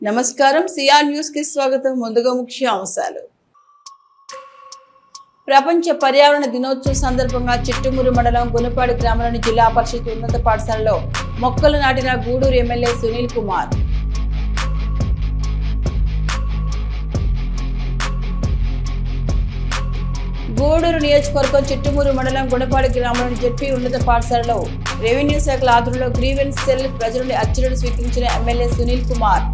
నమస్కారం CR news కి స్వాగతం. ముందుగా ముఖ్య అంశాలు. ప్రపంచ పర్యావరణ దినోత్సవం సందర్భంగా చిట్టమూరు మండలం గునపాడు గ్రామంలోని జిల్లా పరిషత్ ఉన్నత పాఠశాలలో మొక్కలు నాటిన గూడూరు ఎమ్మెల్యే సునీల్ కుమార్. గూడూరు నియోజకవర్గం చిట్టమూరు మండలం గునపాడు గ్రామంలోని జెడ్పీ ఉన్నత పాఠశాలలో రెవెన్యూ శాఖల ఆధ్వర్యంలో గ్రీవెన్స్ సెల్ ప్రజల నుండి అర్జీలను స్వీకరించిన ఎమ్మెల్యే సునీల్ కుమార్.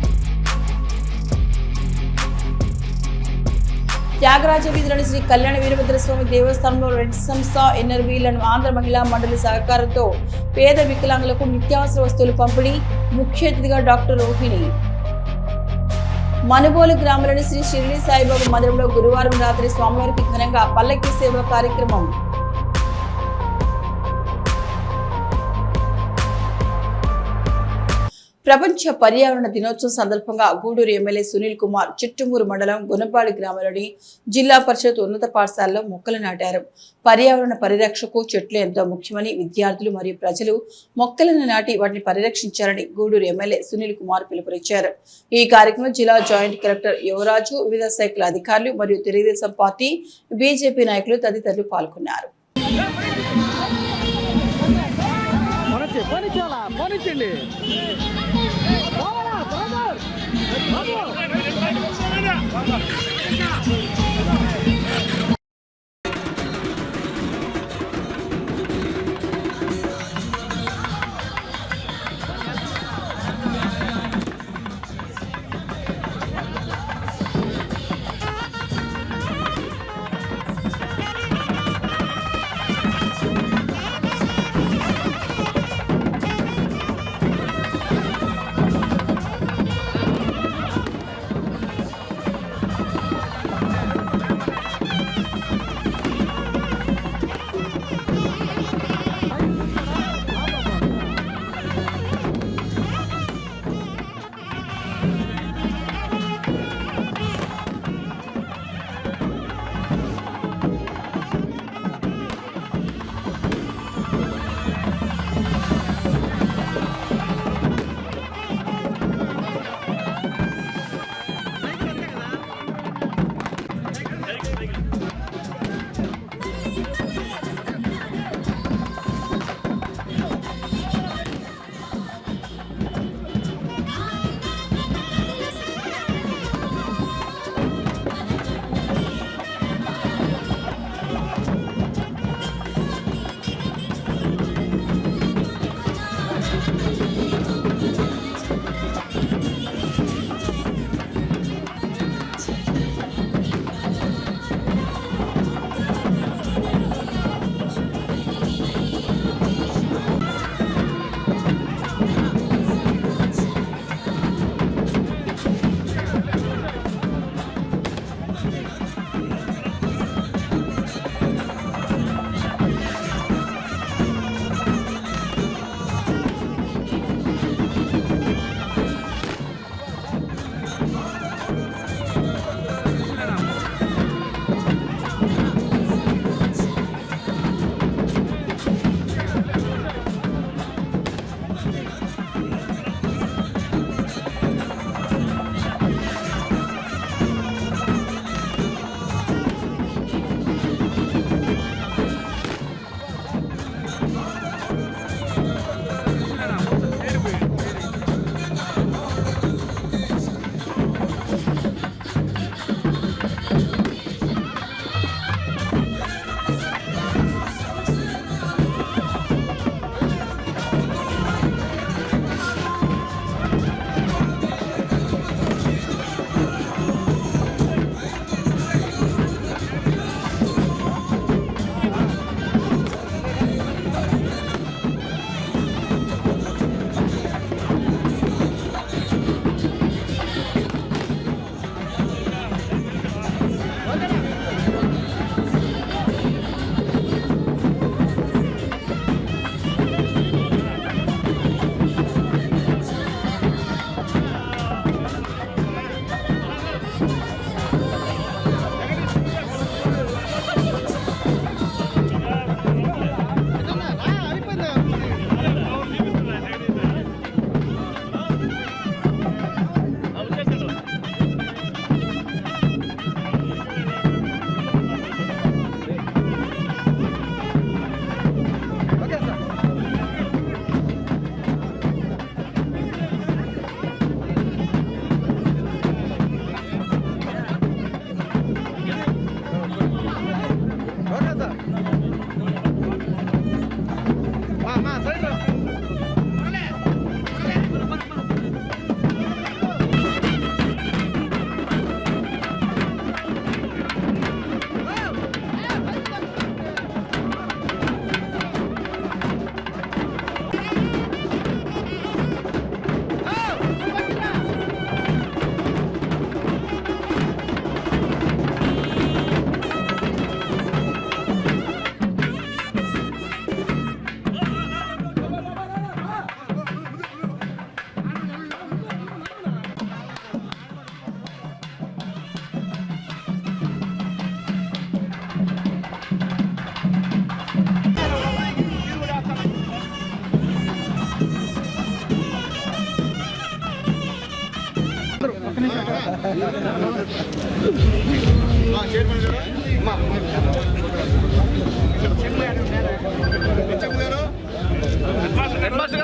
త్యాగరాజ వీధిలోని శ్రీ కళ్యాణ వీరభద్రస్వామి దేవస్థానంలో రెడ్ సంస్థ ఎన్ఆర్వీలను ఆంధ్ర మహిళా మండలి సహకారంతో పేద వికలాంగులకు నిత్యావసర వస్తువులు పంపిణీ. ముఖ్య అతిథిగా డాక్టర్ రోహిణి. మనుబోలు గ్రామంలోని శ్రీ షిరిడి సాయిబాబా మందిరంలో గురువారం రాత్రి స్వామివారికి ఘనంగా పల్లకి సేవ కార్యక్రమం. ప్రపంచ పర్యావరణ దినోత్సవం సందర్భంగా గూడూరు ఎమ్మెల్యే సునీల్ కుమార్ చిట్టమూరు మండలం గునపాడు గ్రామంలోని జిల్లా పరిషత్ ఉన్నత పాఠశాలలో మొక్కలు నాటారు. పర్యావరణ పరిరక్షకు చెట్లు ఎంతో ముఖ్యమని విద్యార్థులు మరియు ప్రజలు మొక్కలను నాటి వాటిని పరిరక్షించాలని గూడూరు ఎమ్మెల్యే సునీల్ కుమార్ పిలుపునిచ్చారు. ఈ కార్యక్రమంలో జిల్లా జాయింట్ కలెక్టర్ యువరాజు, వివిధ శాఖల అధికారులు మరియు తెలుగుదేశం పార్టీ, బీజేపీ నాయకులు తదితరులు పాల్గొన్నారు. హెడ్ మాస్టర్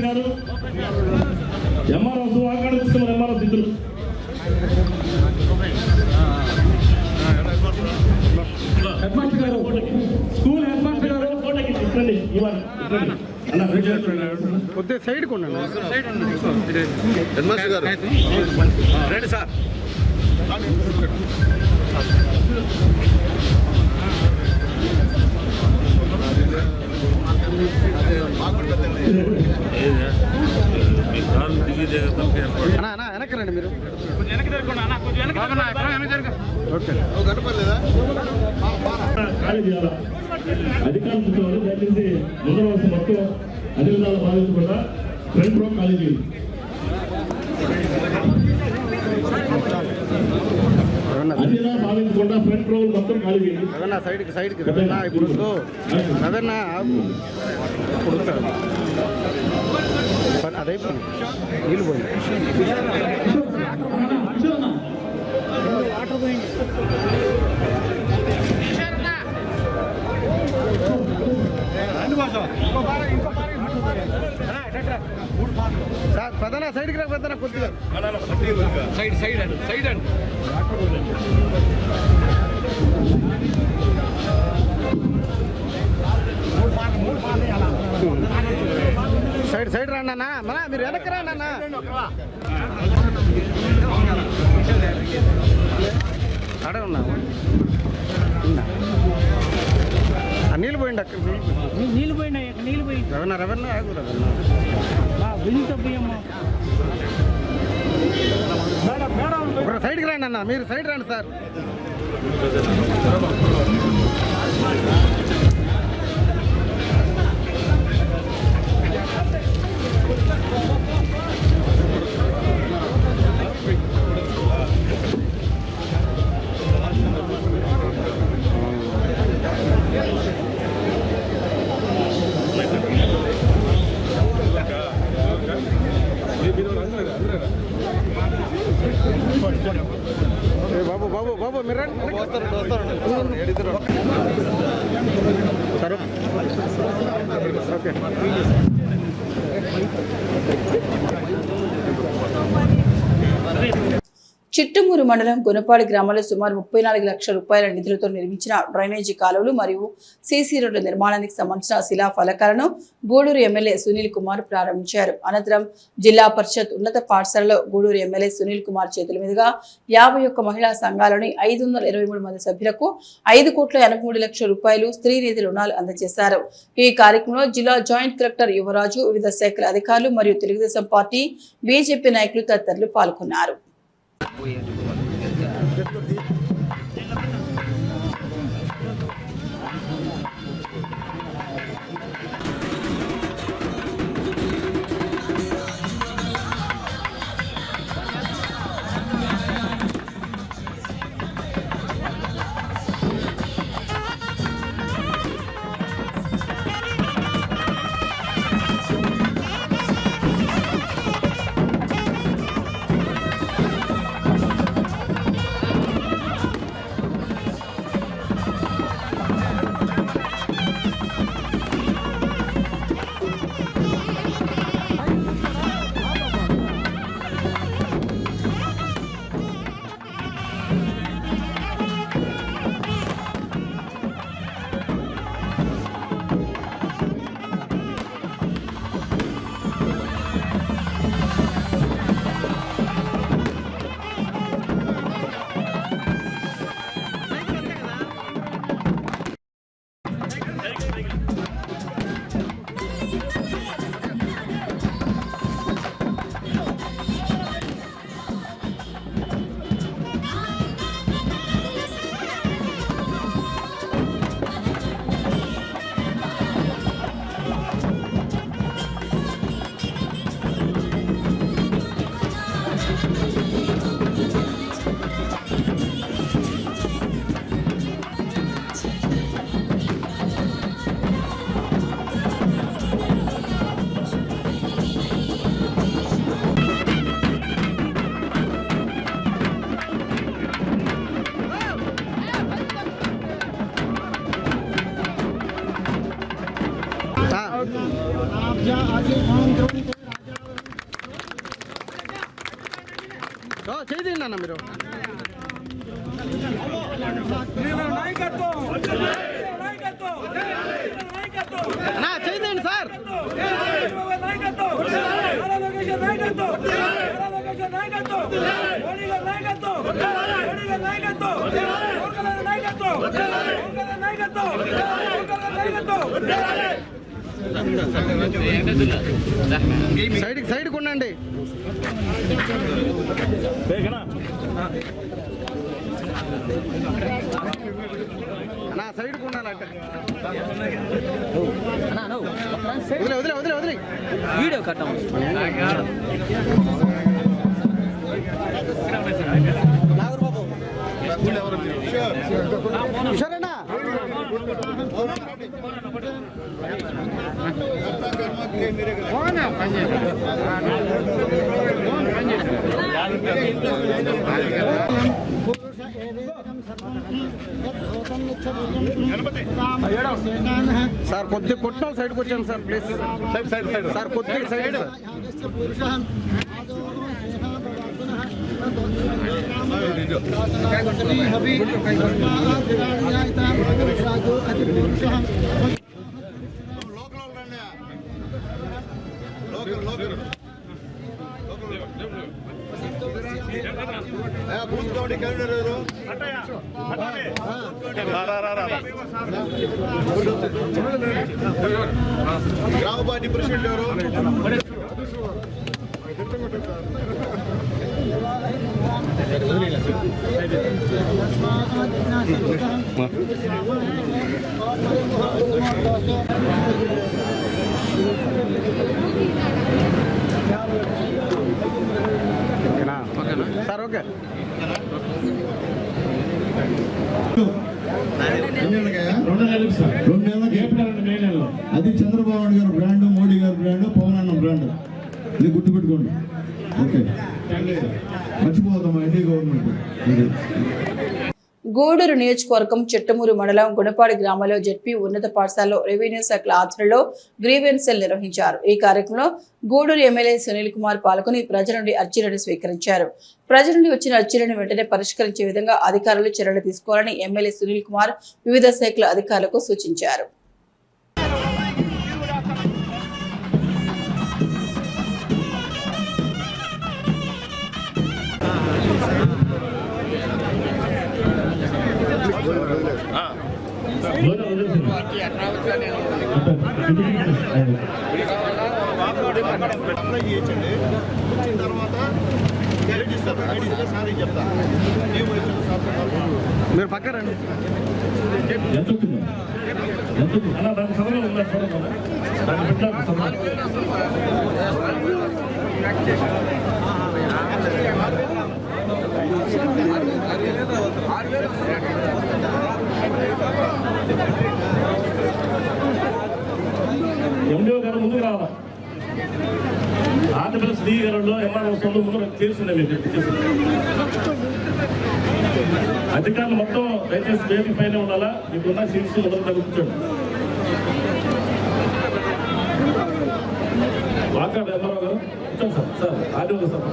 గారు ఎంఆర్ఓ ఆకాడు ఇస్తున్నారు. ఎంఆర్ఓ ఇద్దరు హెడ్ మాస్టర్ గారు, స్కూల్ హెడ్ మాస్టర్ గారు ఫోటోకి ఇట్లండి. కొద్దిగా సైడ్ కొన్నాను. హెడ్ మాస్టర్ గారు రండి సార్. వెనక్కి రండి మీరు. అధికారులు చూసేవారు దయచేసి ముందర వలస మొత్తం అన్ని విధాలు భావించకుండా ఫ్రంట్ రో ఖాళీ చేయండి. అన్ని విధాలు భావించకుండా ఫ్రంట్ రో మొత్తం ఖాళీ చేయండి. సైడ్కి ఇప్పుడు అదన్నా అదే నీళ్ళు పోయింది. వాటర్ పోయింది. సార్ పెద్దనా సైడ్కి రా, పెద్దనా కొద్దిగా సైడ్ అండి. సైడ్ రండి అన్న. మన మీరు వెనక్కి రండి అన్న. అడే ఉన్నా నీళ్ళు పోయింది. అక్కడ నీళ్ళు పోయింది. రవణ ఆగు ఒక సైడ్కి రండి అన్న. మీరు సైడ్ రండి సార్. బాబు మీరు సరే ఓకే. చిట్టమూరు మండలం గునపాడి గ్రామంలో సుమారు 34 లక్షల రూపాయల నిధులతో నిర్మించిన డ్రైనేజీ కాలువలు మరియు సీసీ రోడ్ల నిర్మాణానికి సంబంధించిన శిలా ఫలకాలను గూడూరు ఎమ్మెల్యే సునీల్ కుమార్ ప్రారంభించారు. అనంతరం జిల్లా పరిషత్ ఉన్నత పాఠశాలలో గూడూరు ఎమ్మెల్యే సునీల్ కుమార్ చేతుల మీదుగా 51 మహిళా సంఘాలని 523 మంది సభ్యులకు 5,83,00,000 రూపాయలు స్త్రీ నిధి రుణాలు అందజేశారు. ఈ కార్యక్రమంలో జిల్లా జాయింట్ కలెక్టర్ యువరాజు, వివిధ శాఖల అధికారులు మరియు తెలుగుదేశం పార్టీ, బీజేపీ నాయకులు తదితరులు పాల్గొన్నారు. చేయండి అన్న మీరు. అన్నా చేయండి సార్. సైడ్కి ఉండండి. నా సైడ్కి ఉండాలంటే వదిలే వదిలే వదిలే వీడియో కట్టం. సరేనా సార్ కొద్దిగా కొట్టిన సైడ్కి వచ్చాను సార్ ప్లీజ్. సార్ కొద్దిగా సైడ్ గ్రామ పార్టీ ప్రెసిడెంట్ ఎవరు? Sir okay. అది చంద్రబాబు నాయుడు గారు బ్రాండ్, మోడీ గారు బ్రాండ్, పవన్ అన్న బ్రాండ్. ఇది గుర్తుపెట్టుకోండి. ఓకే, మర్చిపోతాం ఎన్డీ గవర్నమెంట్. గూడూరు నియోజకవర్గం చిట్టమూరు మండలం గుణపాడి గ్రామంలో జెడ్పీ ఉన్నత పాఠశాలలో రెవెన్యూ శాఖల ఆధ్వర్యంలో గ్రీవెన్స్ సెల్ నిర్వహించారు. ఈ కార్యక్రమంలో గూడూరు ఎమ్మెల్యే సునీల్ కుమార్ పాల్గొని ప్రజల నుండి అర్జీలను స్వీకరించారు. ప్రజల నుండి వచ్చిన అర్జీలను వెంటనే పరిష్కరించే విధంగా అధికారులు చర్యలు తీసుకోవాలని ఎమ్మెల్యే సునీల్ కుమార్ వివిధ శాఖల అధికారులకు సూచించారు. మీరు పక్క రండి. ఎండిఓ గారు ముందుకు రావాలా? ఆంధ్రప్రదేశ్ శ్రీగారంలో ఎంఆర్ఓ ముందు చేస్తున్నాయి. మీకు అధికారులు మొత్తం దయచేసి వేదిక పైన ఉండాలా. మీకున్న సీట్స్ మొదలు కూర్చోండి. వాకాడు ఎంఆర్ఓ గారు కూర్చోండి సార్. సార్ ఆర్డీఓ గారు సార్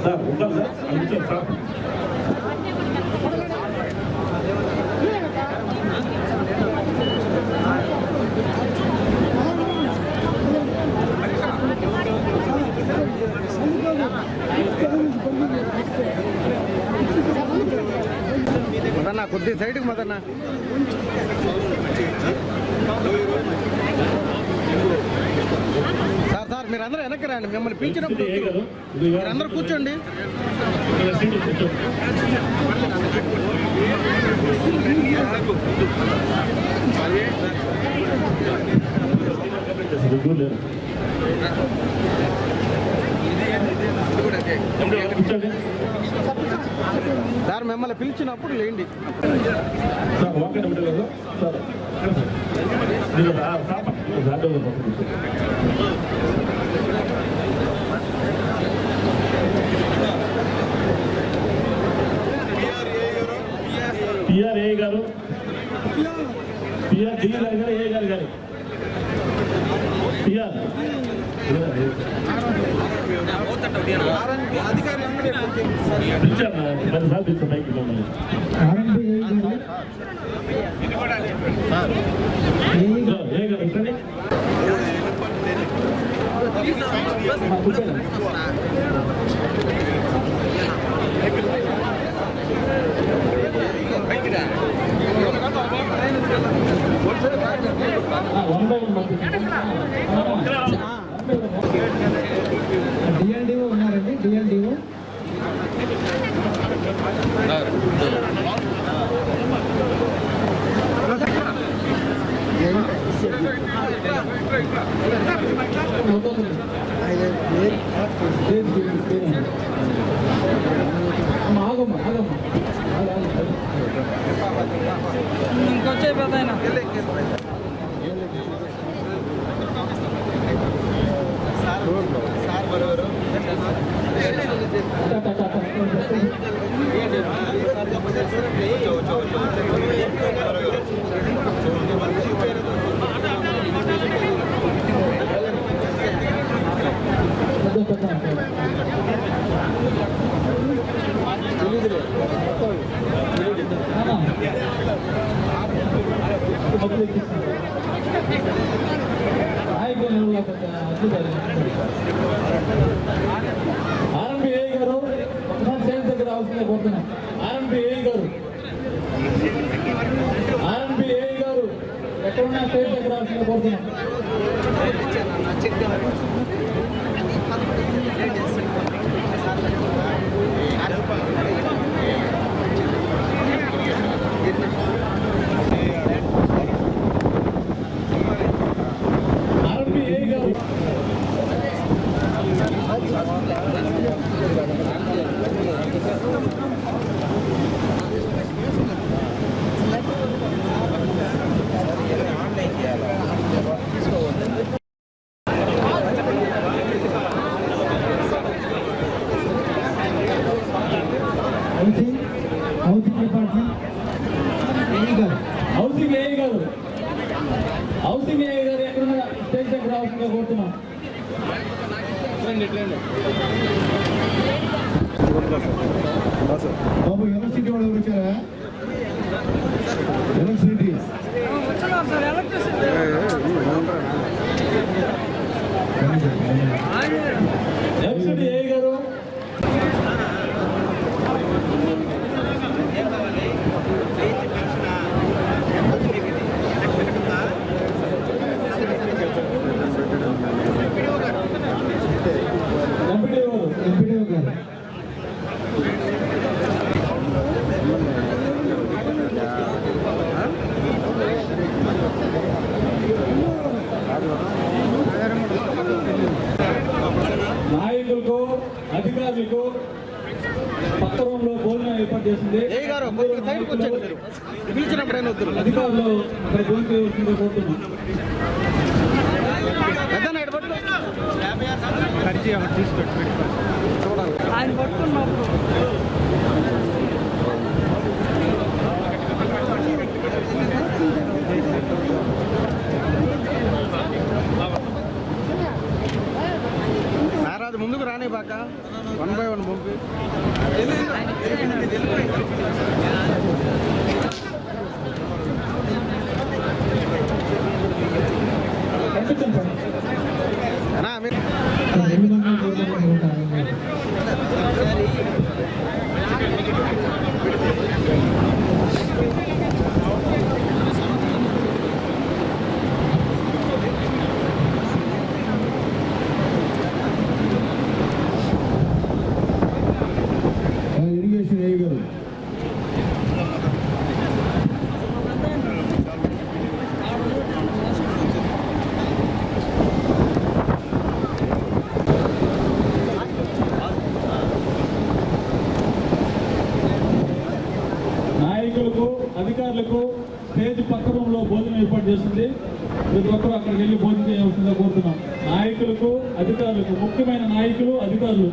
సార్ ఉండాలి సార్. కూర్చోండి సార్. మదన్న కొద్ది సైడ్కి మదన్న. సార్ సార్ మీరు అందరూ వెనక్కి రండి. మిమ్మల్ని పిలిచినప్పుడు మీరందరూ కూర్చోండి. సార్ మిమ్మల్ని పిలిచినప్పుడు లేండి. పిఆర్ఏ గారు, పిఆర్డి గారు, ఏ గారు గారు పిలిచాను 10 సార్లు పిలిచాను పైకి మమ్మల్ని. ఏ గారు ఎక్కడి డిఎల్డిఓ ఉన్నారండి, డిఎల్డిఓ ఆగమ్మ ఆగమ్మ ఇంకొచ్చే పెద్ద ఆర్ఎంపీ గారు ఒకసారి స్టేజ్ దగ్గర అవసరం కోరుతున్నాం. ఆర్ఎంపీ గారు ఎక్కడున్నా స్టేజ్ దగ్గర అవసరం కోరుతున్నాం. హౌసింగ్ డిపార్ట్మెంట్ హౌసింగ్ ఏ గారు ఎక్కడున్నా స్టేజ్ దగ్గర అవసరంగా కోరుతున్నాం. బాబు ఎలక్ట్రిసిటీ వాళ్ళు వచ్చారా? ఎలక్ట్రిసిటీ ఏ గారు ఎంపీడీఓ గారు నాయకులకు అధికారులకు పక్క రూమ్ లో భోజనం ఏర్పాటు చేసింది. అధికారులు అక్కడ భోజనం చేయవలసిందిగా కోరుతున్నాం. ఆయన పట్టుకున్నప్పుడు నారాజు ముందుకు రానే బాక 1 by 1 పంపి ఇరిగేషన్ ఏ గారు నాయకులకు అధికారులకు స్టేజ్ పక్క రూమ్ లో భోజనం ఏర్పాటు చేస్తుంది. ప్రతి ఒక్కరు అక్కడికి వెళ్ళి భోజనం చేయవలసిందిగా కోరుతున్నాం. నాయకులకు అధికారులకు, ముఖ్యమైన నాయకులు అధికారులు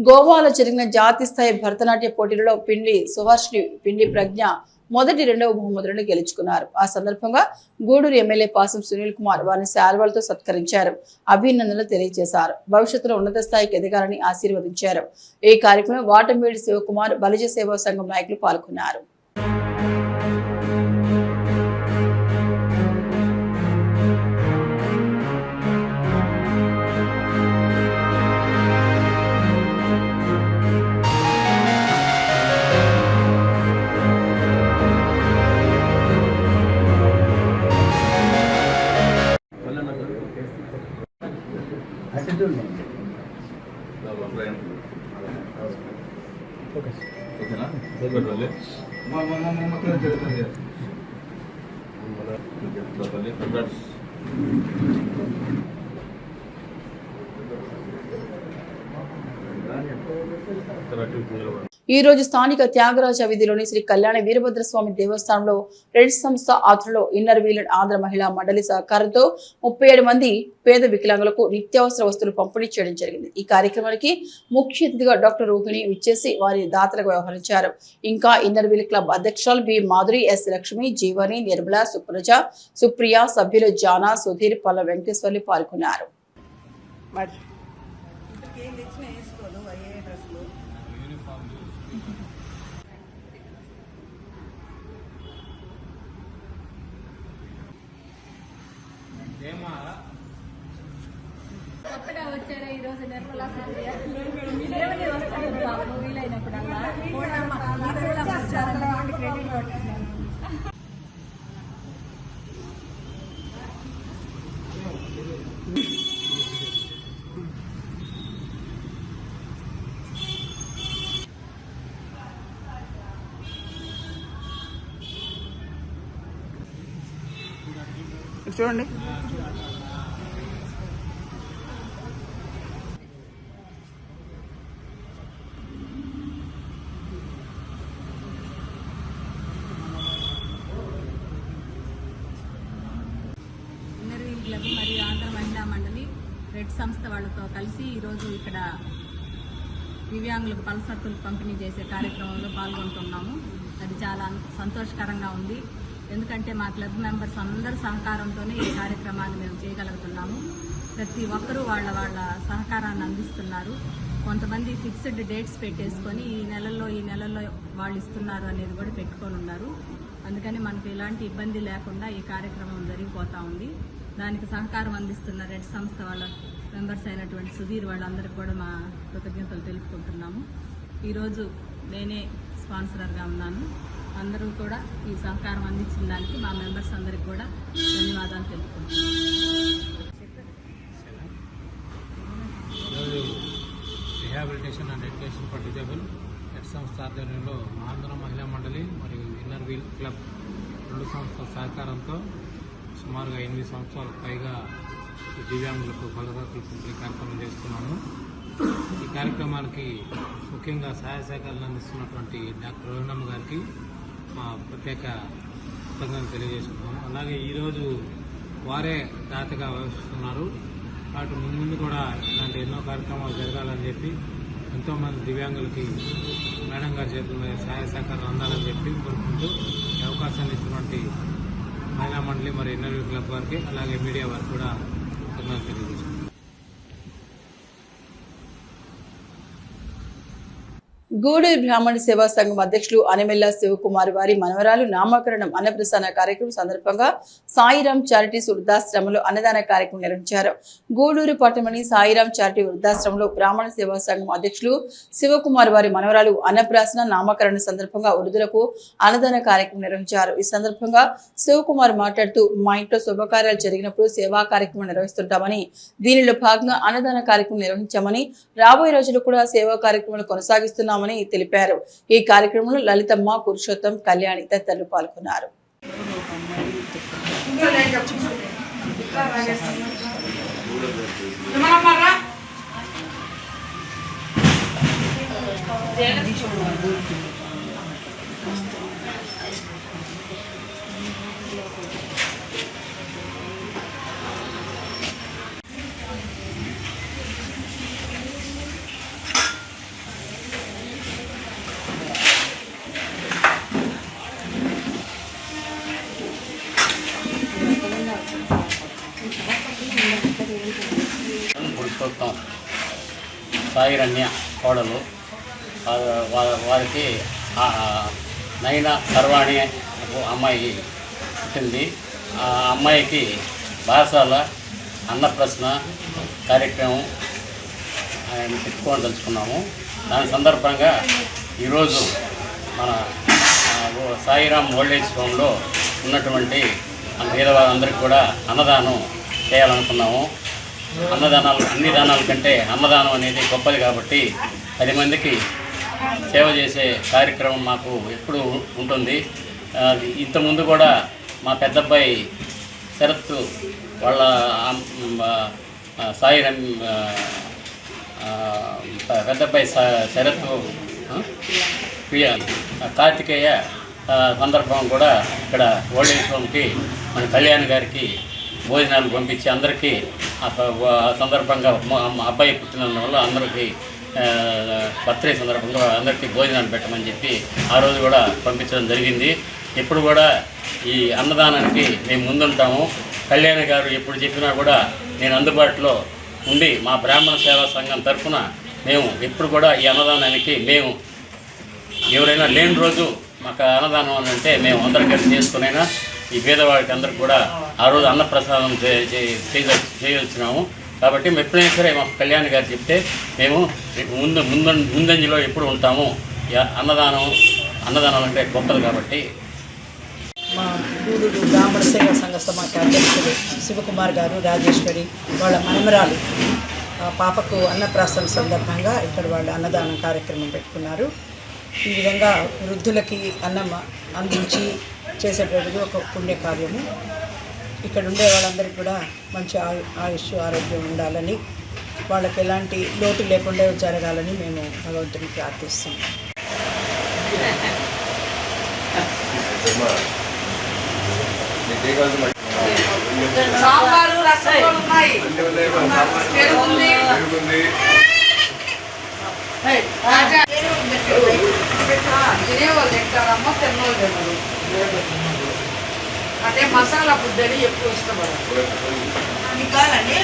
గోవాలో జరిగిన జాతీయ స్థాయి భరతనాట్య పోటీలలో పిండి సుహాష్ని పిండి ప్రజ్ఞ మొదటి రెండవ బహుమతులను గెలుచుకున్నారు. ఆ సందర్భంగా గూడూరు ఎమ్మెల్యే పాసం సునీల్ కుమార్ వారిని శాల్వాలతో సత్కరించారు, అభినందనలు తెలియజేశారు. భవిష్యత్తులో ఉన్నత స్థాయికి ఎదగాలని ఆశీర్వదించారు. ఈ కార్యక్రమంలో వాటంబేడి శివకుమార్, బలిజ సేవా సంఘం నాయకులు పాల్గొన్నారు. ఈ రోజు స్థానిక త్యాగరాజ వీధిలోని శ్రీ కళ్యాణ వీరభద్రస్వామి దేవస్థానంలో రెడ్ సంస్థ ఆధ్వర్యంలో ఇన్నర్ వీలెడ్ ఆంధ్ర మహిళా మండలి సహకారంతో 37 మంది పేద వికలాంగులకు నిత్యావసర వస్తువులు పంపిణీ చేయడం జరిగింది. ఈ కార్యక్రమానికి ముఖ్య అతిథిగా డాక్టర్ రోహిణి విచ్చేసి వారి దాతలకు వ్యవహరించారు. ఇంకా ఇన్నర్ వీల్ క్లబ్ అధ్యక్షులు బి మాధురి, ఎస్ లక్ష్మి, జీవని, నిర్మల, సుప్రజ, సుప్రియ, సభ్యులు జానా, సుధీర్, పల్ల వెంకటేశ్వర్లు పాల్గొన్నారు. కొత్తగా వచ్చారా ఈరోజు నిర్మలా సభ్యులు వస్తాను వీలైనప్పుడల్లా క్రెడిట్ పడుతున్నాను. చూడండి. క్లబ్ మరియు ఆంధ్ర మహిళా మండలి రెడ్ సంస్థ వాళ్ళతో కలిసి ఈరోజు ఇక్కడ దివ్యాంగులకు పల్సర్తులు పంపిణీ చేసే కార్యక్రమంలో పాల్గొంటున్నాము. అది చాలా సంతోషకరంగా ఉంది. ఎందుకంటే మా క్లబ్ మెంబర్స్ అందరి సహకారంతోనే ఈ కార్యక్రమాన్ని మేము చేయగలుగుతున్నాము. ప్రతి ఒక్కరూ వాళ్ళ సహకారాన్ని అందిస్తున్నారు. కొంతమంది ఫిక్స్డ్ డేట్స్ పెట్టేసుకొని ఈ నెలల్లో వాళ్ళు ఇస్తున్నారు అనేది కూడా పెట్టుకొని ఉన్నారు. అందుకని మనకు ఎలాంటి ఇబ్బంది లేకుండా ఈ కార్యక్రమం జరిగిపోతూ ఉంది. దానికి సహకారం అందిస్తున్న రెడ్ సంస్థ వాళ్ళ మెంబర్స్ అయినటువంటి సుధీర్ వాళ్ళందరికీ కూడా మా కృతజ్ఞతలు తెలుపుకుంటున్నాము. ఈరోజు నేనే స్పాన్సరర్గా ఉన్నాను. అందరూ కూడా ఈ సహకారం అందించిన దానికి మా మెంబర్స్ అందరికీ కూడా ధన్యవాదాలు తెలుపుకుంటున్నాను. Rehabilitation and education for disable red సంస్థ ఆధ్వర్యంలో ఆంధ్ర మహిళా మండలి మరియు ఇన్నర్ వీల్ క్లబ్ రెండు సంస్థల సహకారంతో సుమారుగా 8 సంవత్సరాలకు పైగా దివ్యాంగులకు పలుసర్తులు పంపిణీ కార్యక్రమం చేస్తున్నాము. ఈ కార్యక్రమానికి ముఖ్యంగా సహాయ సహకారాలు అందిస్తున్నటువంటి డాక్టర్ రోహిణమ్మ గారికి మా ప్రత్యేక కృతజ్ఞతలు తెలియజేస్తున్నాము. అలాగే ఈరోజు వారే దాతగా వ్యవహరిస్తున్నారు. వాటి ముందు కూడా ఇలాంటి ఎన్నో కార్యక్రమాలు జరగాలని చెప్పి ఎంతోమంది దివ్యాంగులకి మేడం గారి చేతుల మీద సహాయ సహకారాలు అందాలని చెప్పి కోరుకుంటూ ఈ అవకాశాన్ని ఇచ్చినటువంటి మహిళా మండలి మరియు ఇన్నర్ వీల్ క్లబ్ వారికి అలాగే మీడియా వారికి కూడా కృతజ్ఞతలు తెలియజేస్తున్నాను. గూడూరు బ్రాహ్మణ సేవా సంఘం అధ్యక్షులు అనిమెల్ల శివకుమార్ వారి మనవరాలు నామకరణం అన్నప్రసాద కార్యక్రమం సందర్భంగా సాయిరాం చారిటీస్ వృద్ధాశ్రమంలో అన్నదాన కార్యక్రమం నిర్వహించారు. గూడూరు పట్టణంలోని సాయిరాం చారిటీ వృద్ధాశ్రమంలో బ్రాహ్మణ సేవా సంఘం అధ్యక్షులు శివకుమార్ వారి మనవరాలు అన్నప్రాసన నామకరణ సందర్భంగా వృద్ధులకు అన్నదాన కార్యక్రమం నిర్వహించారు. ఈ సందర్భంగా శివకుమార్ మాట్లాడుతూ, మా ఇంట్లో శుభకార్యాలు జరిగినప్పుడు సేవా కార్యక్రమం నిర్వహిస్తుంటామని, దీనిలో భాగంగా అన్నదాన కార్యక్రమం నిర్వహించామని, రాబోయే రోజుల్లో కూడా సేవా కార్యక్రమాలు కొనసాగిస్తున్నామని తెలిపారు. ఈ కార్యక్రమంలో లలితమ్మ, పురుషోత్తం, కళ్యాణి తదితరులు పాల్గొన్నారు. పురుషోత్తం సాయిరణ్య కోడలు వారికి నైనా సర్వాణి అమ్మాయి పుట్టింది. ఆ అమ్మాయికి బారసాల అన్నప్రశ్న కార్యక్రమం ఆయన పెట్టుకోవడం తెలుసుకున్నాము. దాని సందర్భంగా ఈరోజు మన సాయిరామ్ ఓల్డేజ్ హోమ్లో ఉన్నటువంటి పేదవాళ్ళందరికీ కూడా అన్నదానం చేయాలనుకున్నాము. అన్ని దానాల కంటే అన్నదానం అనేది గొప్పది కాబట్టి 10 మందికి సేవ చేసే కార్యక్రమం మాకు ఎప్పుడు ఉంటుంది. ఇంతకుముందు కూడా మా పెద్దబ్బాయి శరత్ వాళ్ళ పెద్దబ్బాయి శరత్ కార్తికేయ సందర్భం కూడా ఇక్కడ ఓల్డేజ్ హోమ్కి మన కళ్యాణ్ గారికి భోజనాలు పంపించి అందరికీ ఆ సందర్భంగా అబ్బాయి పుట్టినందువల్ల అందరికీ బర్త్డే సందర్భంగా అందరికీ భోజనాలు పెట్టమని చెప్పి ఆ రోజు కూడా పంపించడం జరిగింది. ఎప్పుడు కూడా ఈ అన్నదానానికి మేము ముందుంటాము. కళ్యాణ్ గారు ఎప్పుడు చెప్పినా కూడా నేను అందుబాటులో ఉండి మా బ్రాహ్మణ సేవా సంఘం తరఫున మేము ఎప్పుడు కూడా ఈ అన్నదానానికి మేము ఎవరైనా లేని రోజు మాకు అన్నదానం అని అంటే మేము అందరం కలిసి చేసుకునైనా ఈ పేదవాళ్ళకి అందరికి కూడా ఆ రోజు అన్నప్రసాదం చేయవచ్చున్నాము. కాబట్టి మేము ఎప్పుడైనా సరే మాకు కళ్యాణ్ గారు చెప్తే మేము ముందంజలో ఎప్పుడు ఉంటాము. అన్నదానం అంటే గొప్పది కాబట్టి. మా గూడూరు బ్రాహ్మణ సేవా సంఘ సమాఖ్య అధ్యక్షుడు శివకుమార్ గారు, రాజేశ్వరి వాళ్ళ మనమరాలు పాపకు అన్నప్రాసన సందర్భంగా ఇక్కడ వాళ్ళు అన్నదానం కార్యక్రమం పెట్టుకున్నారు. ఈ విధంగా వృద్ధులకి అన్నం అందించి చేసేటప్పుడు ఒక పుణ్యకార్యము. ఇక్కడ ఉండే వాళ్ళందరికీ కూడా మంచి ఆయుష్ ఆరోగ్యం ఉండాలని, వాళ్ళకి ఎలాంటి లోటు లేకుండా జరగాలని మేము భగవంతుని ప్రార్థిస్తున్నాం. సాంబారు రసం ఉన్నాయి. తినేవాళ్ళు తింటారమ్మా, తిన్నోళ్ళు తినరు. అంటే మసాలా ఫుడ్ అని ఎక్కువ ఇష్టపడరు. మీకు కాదండి.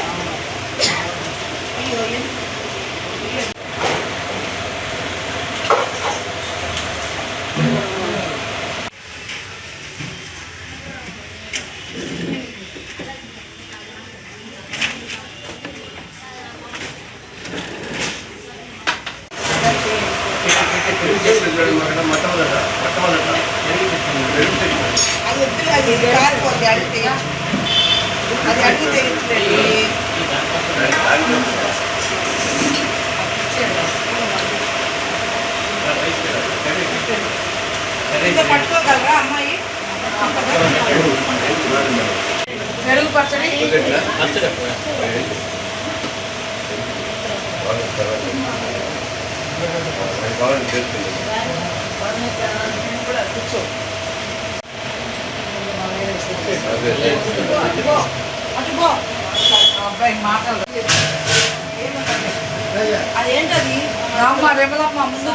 అది అడిగితే పట్టుకోగలరా అమ్మాయి? పెరుగు పచ్చడి కూర్చో. అటుగో అబ్బాయి మాటలు అదేంటది రామ్మ రెమలమ్మ ముందు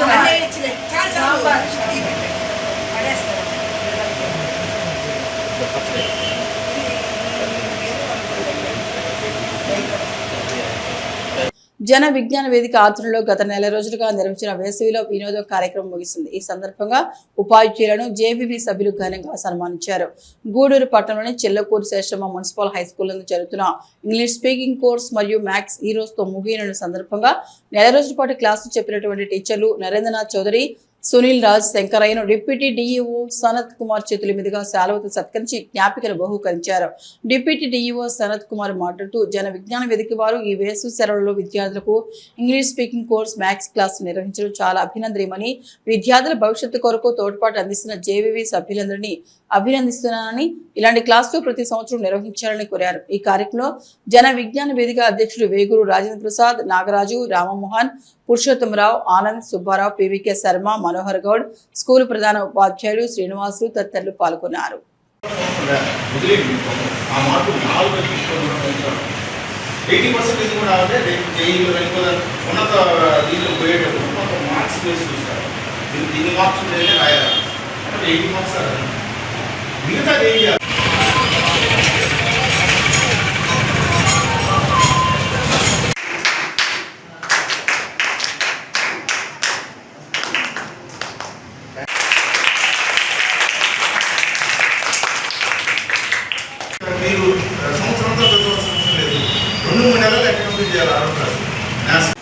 సాంబార్ జన విజ్ఞాన వేదిక ఆధ్వర్యంలో గత 4 రోజులుగా నిర్వహించిన వేసవిలో వినోదం కార్యక్రమం ముగిసింది. ఈ సందర్భంగా ఉపాధ్యాయులను జేబీవీ సభ్యులు ఘనంగా సన్మానించారు. గూడూరు పట్టణంలోని Chellakuru Seshamma municipal high school నందు జరుగుతున్న ఇంగ్లీష్ స్పీకింగ్ కోర్స్ మరియు మ్యాథ్స్ ఈ రోజుతో ముగియనున్న సందర్భంగా 4 రోజుల పాటు క్లాసులు చెప్పినటువంటి టీచర్లు నరేంద్రనాథ్ చౌదరి, సునీల్ రాజ్, శంకరయ్యను డిప్యూటీ డీఈఓ సనత్ కుమార్ చేతుల మీదుగా శాలువతో సత్కరించి జ్ఞాపికను బహూకరించారు. డిప్యూటీ డీఈఓ సనత్ కుమార్ మాట్లాడుతూ జన విజ్ఞాన వేదిక వారు ఈ వేసవి సెలవులలో విద్యార్థులకు English speaking course maths class నిర్వహించడం చాలా అభినందనీయమని, విద్యార్థుల భవిష్యత్తు కొరకు తోడ్పాటు అందిస్తున్న జేవీవీ సభ్యులందరినీ అభినందిస్తున్నానని, ఇలాంటి క్లాసులు ప్రతి సంవత్సరం నిర్వహించాలని కోరారు. ఈ కార్యక్రమంలో జన విజ్ఞాన వేదిక అధ్యక్షుడు వేగూరు రాజేంద్ర ప్రసాద్, నాగరాజు, రామమోహన్, పురుషోత్తమరావు, ఆనంద్, సుబ్బారావు, పివికే శర్మ, మనోహర్ గౌడ్, స్కూల్ ప్రధాన ఉపాధ్యాయులు శ్రీనివాసులు తదితరులు పాల్గొన్నారు. చేయాలి 6వ క్లాస్ మ్యాథ్స్.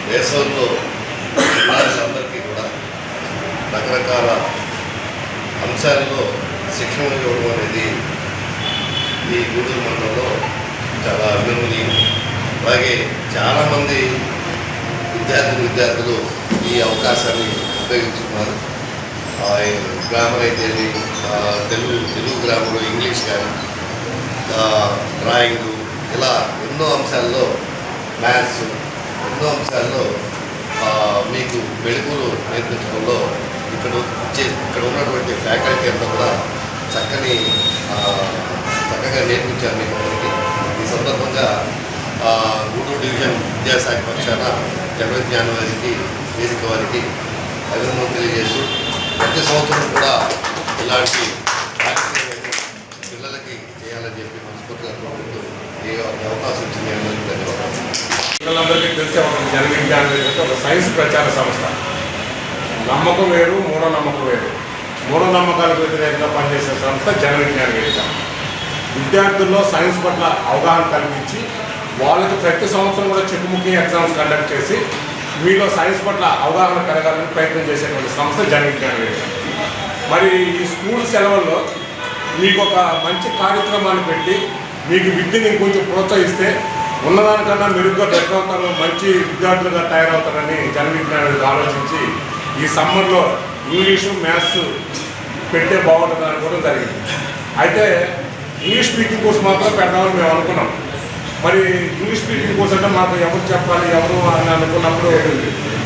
దేశంలో పిల్లలందరికీ కూడా రకరకాల అంశాల్లో శిక్షణ ఇవ్వడం అనేది ఈ గూడూరు మండలంలో చాలా అభినందనీయం. అలాగే చాలామంది విద్యార్థులు ఈ అవకాశాన్ని ఉపయోగించుకున్నారు. గ్రామర్ అయితే తెలుగు గ్రామరు, ఇంగ్లీష్ కానీ, డ్రాయింగు, ఇలా ఎన్నో అంశాల్లో, మ్యాథ్స్, ఎన్నో అంశాల్లో మీకు మెళుకువలు నేర్పించడంలో ఇక్కడ ఉన్నటువంటి ఫ్యాకల్టీ అంతా కూడా చక్కగా నేర్పించారు మీకు అందరికీ. ఈ సందర్భంగా గూడూరు డివిజన్ విద్యాశాఖ పక్షాన జనవిజ్ఞాన వేదిక వారికి అభినందనలు తెలియజేస్తూ ప్రతి సంవత్సరం కూడా ఇలాంటి పిల్లలకి చేయాలని చెప్పి మనస్ఫూర్తిగా కోరుకుంటూ ఈ అవకాశం వచ్చింది అందరికీ ధన్యవాదాలు. పిల్లలందరికీ తెలిసే ఒక జనవిజ్ఞాన వేదిక ఒక సైన్స్ ప్రచార సంస్థ. నమ్మకం వేరు, మూఢనమ్మకం వేరు. మూఢనమ్మకాలకు వ్యతిరేకంగా పనిచేసే సంస్థ జనవిజ్ఞాన వేదిక. విద్యార్థుల్లో సైన్స్ పట్ల అవగాహన కల్పించి వాళ్ళకి ప్రతి సంవత్సరం కూడా చెక్కుముఖి ఎగ్జామ్స్ కండక్ట్ చేసి మీలో సైన్స్ పట్ల అవగాహన కలగాలని ప్రయత్నం చేసేటువంటి సంస్థ జనవిజ్ఞాన వేదిక. మరి ఈ స్కూల్ సెలవుల్లో మీకు ఒక మంచి కార్యక్రమాన్ని పెట్టి మీకు విద్యని ఇంకొంచెం ప్రోత్సహిస్తే ఉన్నదానికన్నా మెరుగ్గా దర్శనవుతారు, మంచి విద్యార్థులుగా తయారవుతారని జనవిజ్ఞాన వేదిక ఆలోచించి ఈ సమ్మర్లో ఇంగ్లీషు, మ్యాథ్స్ పెడితే బాగుంటుందని కూడా జరిగింది. అయితే ఇంగ్లీష్ స్పీకింగ్ కోర్స్ మాత్రం పెడదామని మేము అనుకున్నాం. మరి ఇంగ్లీష్ స్పీకింగ్ కోర్స్ అంటే మాకు ఎవరు చెప్పాలి ఎవరు అని అనుకున్నప్పుడు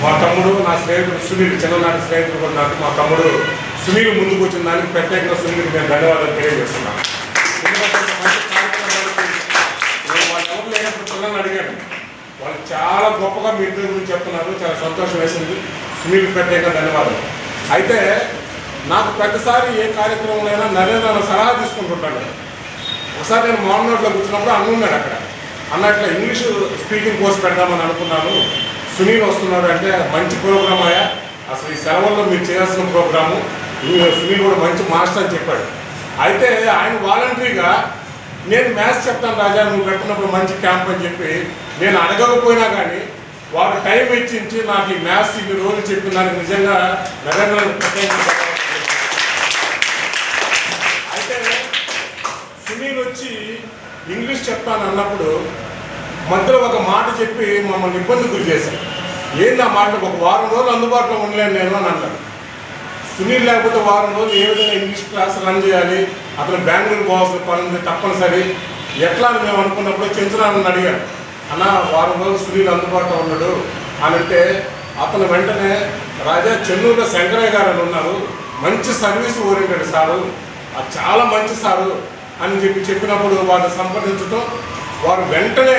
మా తమ్ముడు, నా స్నేహితుడు సునీల్, చిన్ననాటి స్నేహితుడు కూడా నాకు మా తమ్ముడు సునీల్ ముందుకు వచ్చిన దానికి ప్రత్యేకంగా సునీల్కి మేము ధన్యవాదాలు తెలియజేస్తున్నాను. ఎందుకంటే మంచి కార్యక్రమాలకి వాళ్ళు ఎవరు లేనప్పుడు పిల్లల్ని అడిగాను, వాళ్ళు చాలా గొప్పగా మీ ఇద్దరి గురించి చెప్తున్నారు, చాలా సంతోషం వేసింది. సునీల్కి ప్రత్యేకంగా ధన్యవాదాలు. అయితే నాకు ప్రతిసారి ఏ కార్యక్రమంలో అయినా నరేంద్ర సలహా తీసుకుంటుంటాను. ఒకసారి నేను మామూలులో కూర్చున్నప్పుడు అనుకున్నాడు అక్కడ అన్నట్లు ఇంగ్లీష్ స్పీకింగ్ కోర్స్ పెడదామని అనుకున్నాను. సునీల్ వస్తున్నాడు అంటే మంచి ప్రోగ్రామ్ అయ్యా, అసలు ఈ సెలవుల్లో మీరు చేయాల్సిన ప్రోగ్రాము, సునీల్ కూడా మంచి మాస్టర్ అని చెప్పాడు. అయితే ఆయన వాలంటరీగా నేను మ్యాథ్స్ చెప్తాను రాజా, నువ్వు పెడుతున్నప్పుడు మంచి క్యాంప్ అని చెప్పి నేను అడగకపోయినా కానీ వాడు టైం వెచ్చించి నాకు ఈ మ్యాథ్స్ ఇన్ని రోజులు చెప్పిన దానికి నిజంగా నరేంద్ర. అయితే సునీల్ వచ్చి ఇంగ్లీష్ చెప్తాను అన్నప్పుడు మధ్యలో ఒక మాట చెప్పి మమ్మల్ని ఇబ్బంది గురి చేశాను. ఏంది ఆ మాట? ఒక వారం రోజులు అందుబాటులో ఉండలేను నేను అని అన్నాను. సునీల్ లేకపోతే వారం రోజులు ఏ విధంగా ఇంగ్లీష్ క్లాస్ రన్ చేయాలి, అతను బెంగళూరు పోవాల్సిన పని ఉంది తప్పనిసరి, ఎట్లా అని మేము అనుకున్నప్పుడు చెంచురానని అడిగాను, అన్న వారం రోజులు సునీల్ అందుబాటులో ఉన్నాడు అని అంటే అతను వెంటనే రాజా చెన్నూరులో శంకరయ్య గారు అని ఉన్నారు, మంచి సర్వీస్ ఓరియంటెడ్ సారు, అది చాలా మంచి సారు అని చెప్పినప్పుడు వారిని సంప్రదించడం, వారు వెంటనే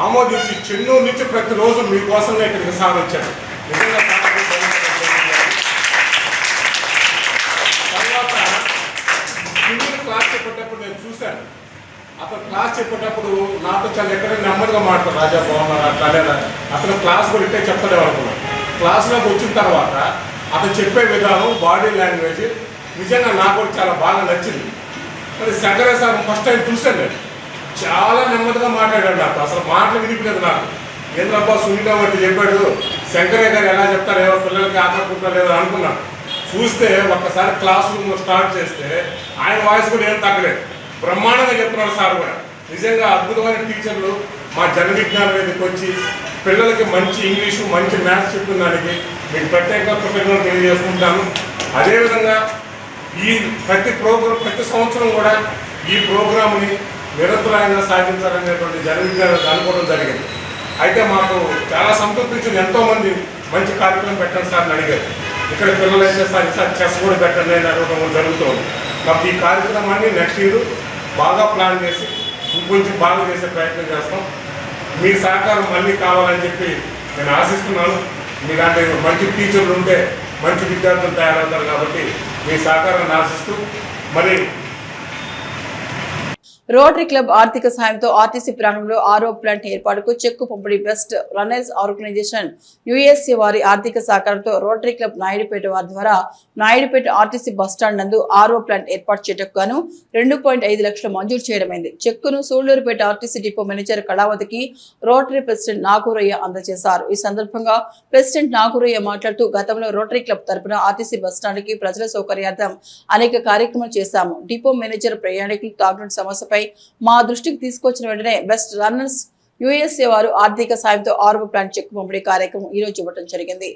ఆమోదించి చెన్నూరు నుంచి ప్రతిరోజు మీకోసంగా ఇక్కడికి సార్ వచ్చాడు. నిజంగా తర్వాత సునీల్ క్లాస్ చెప్పేటప్పుడు నేను చూశాను, అతను క్లాస్ చెప్పేటప్పుడు నాతో చాలా ఎక్కడ నెమ్మదిగా మాట్లాడు, రాజా బాగున్నారు అట్లా లేదా, అతను క్లాస్ కూడా ఇట్టే చెప్తాడే అనుకున్నాను. క్లాస్లోకి వచ్చిన తర్వాత అతను చెప్పే విధానం, బాడీ లాంగ్వేజ్ నిజంగా నాకు కూడా చాలా బాగా నచ్చింది. మరి శంకరయ్య సార్ ఫస్ట్ టైం చూశాను నేను, చాలా నెమ్మదిగా మాట్లాడాడు నాతో, అసలు మాటలు వినిపించలేదు నాకు. ఏంద్రబ్బా సునీల్ బట్టి చెప్పాడు, శంకరయ్య గారు ఎలా చెప్తారు, ఏవో పిల్లలకి ఆకట్టుకుంటారు లేదో అనుకున్నాను. చూస్తే ఒక్కసారి క్లాస్ రూమ్ స్టార్ట్ చేస్తే ఆయన వాయిస్ కూడా ఏం తగ్గలేదు, బ్రహ్మాండంగా చెప్తున్నాడు సార్ కూడా. నిజంగా అద్భుతమైన టీచర్లు మా జనవిజ్ఞాన వేదికకి వచ్చి పిల్లలకి మంచి ఇంగ్లీషు, మంచి మ్యాథ్స్ చెప్పిన దానికి మీకు ప్రత్యేకంగా కృతజ్ఞతలు తెలియజేసుకుంటాను. అదేవిధంగా ఈ ప్రతి సంవత్సరం కూడా ఈ ప్రోగ్రామ్ని నిరంతరాయంగా సాగించాలనేటువంటి జనవిజ్ఞానాన్ని అనుకోవడం జరిగింది. అయితే మాకు చాలా సంతృప్తించింది, ఎంతోమంది మంచి కార్యక్రమం పెట్టండి సార్ అని అడిగారు. ఇక్కడ పిల్లలైతే సార్ చెస్ కూడా పెట్టండి అని అడగడం జరుగుతుంది. మాకు ఈ కార్యక్రమాన్ని నెక్స్ట్ ఇయర్ బాగా ప్లాన్ చేసి ఇంకొంచెం బాగా చేసే ప్రయత్నం చేస్తాం. మీ సహకారం మళ్ళీ కావాలని చెప్పి నేను ఆశిస్తున్నాను. మీలాంటి మంచి టీచర్లు ఉంటే మంచి విద్యార్థులు తయారవుతారు కాబట్టి మీ సహకారాన్ని ఆశిస్తూ, మరి రోటరీ క్లబ్ ఆర్థిక సాయంతో ఆర్టీసీ ప్రాంగణంలో ఆరో ప్లాంట్ ఏర్పాటుకు చెక్కు పంపిణీ బెస్ట్ రన్నర్స్ ఆర్గనైజేషన్ యుఎస్ఏ వారి ఆర్థిక సహకారంతో రోటరీ క్లబ్ నాయుడుపేట వారి ద్వారా నాయుడుపేట ఆర్టీసీ బస్టాండ్ నందు ఆరో ప్లాంట్ ఏర్పాటు చేయటకు గాను 2.5 లక్షలు మంజూరు చేయడమైంది. చెక్కును సూళ్లూరుపేట ఆర్టీసీ డిపో మేనేజర్ కళావతికి రోటరీ ప్రెసిడెంట్ నాగూరయ్య అందజేశారు. ఈ సందర్భంగా ప్రెసిడెంట్ నాగూరయ్య మాట్లాడుతూ గతంలో రోటరీ క్లబ్ తరపున ఆర్టీసీ బస్టాండ్ కి ప్రజల సౌకర్యార్థం అనేక కార్యక్రమాలు చేశాము. డిపో మేనేజర్ ప్రయాణికులు తాగునీటి సమస్యపై మా దృష్టికి తీసుకొచ్చిన వెంటనే బెస్ట్ రన్నర్స్ యుఎస్ఏ వారు ఆర్థిక సాయంతో ఆరవ ప్లాంట్ చెక్కు పంపిణీ కార్యక్రమం ఈ రోజు ఇవ్వడం జరిగింది.